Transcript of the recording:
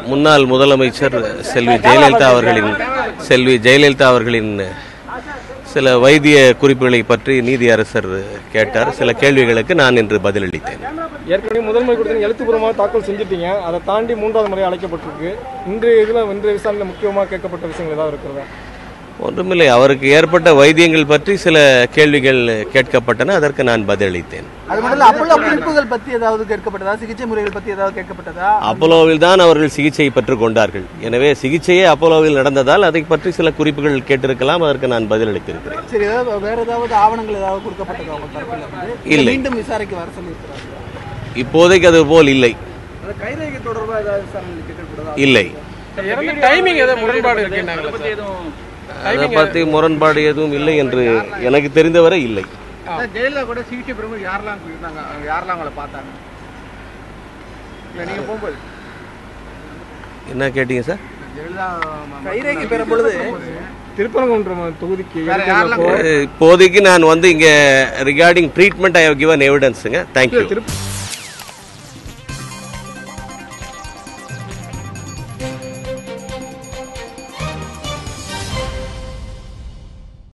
முன்னாள் முதலமைச்சர் செல்வி ஜெயலலிதா அவர்களின் சில வைத்திய குறிப்புகளை பற்றி நீதியரசர் கேட்டார். சில கேள்விகளுக்கு நான் இன்று பதிலளித்தேன். ஏற்கனவே முதன்மை கொடுத்து எழுத்துப்பூர்வமாக தாக்கல் செஞ்சுட்டீங்க. அதை தாண்டி 3வது முறை அழைக்கப்பட்டிருக்கு. இன்றைய விசாரணையில் முக்கியமாக கேட்கப்பட்ட விஷயங்கள் ஏதாவது இருக்கிறதா? ஒன்றுமில்லை. அவருக்கு ஏற்பட்ட வைத்தியங்கள் பற்றி சில கேள்விகள் கேட்கப்பட்டன. அதற்கு நான் பதிலளித்தேன். குறிப்புகள் பற்றி ஏதாவது கேட்கப்பட்டதா? சிகிச்சை முறைகள் பற்றி ஏதாவது கேட்கப்பட்டதா? அப்போலோவில் தான் அவர்கள் சிகிச்சை பெற்றுக் கொண்டார்கள். எனவே சிகிச்சையே அப்போலோவில் நடந்ததால் அதை பற்றி சில குறிப்புகள் கேட்டிருக்கலாம். அதற்கு நான் பதிலளித்திருக்கிறேன். சரி, வேற ஏதாவது ஆவணங்கள் ஏதாவது கொடுக்கப்பட்டதா? இல்லை, மீண்டும் விசாரிக்க வர சொல்லியிருக்கிறாங்க. இப்போதைக்கு அது போல் இல்லை. கைரேகை தொடர்பாக ஏதாவது விசாரணை கேட்கப்பட்டதா? இல்லை. டைமிங் ஏதாவது முரண்பாடு இருக்கு? அதை பற்றி முரண்பாடு எதுவும் இல்லை என்று எனக்கு தெரிந்தவரை இல்லை. ஜெயலலிதா கூட சிகிச்சை பெறும்போது யாரெல்லாம் இருந்தாங்க? யாரெல்லாம் அவங்களை பார்த்தாங்க? நீங்க போகும்போது என்ன கேட்டீங்க சார்? ஜெயலலிதா கைரேகை பெறும் பொழுது திருப்பரங்குன்றம் தொகுதிக்கு இப்போதைக்கு நான் இங்க regarding treatment I have given எவிடன்ஸுங்க. தேங்க்யூ.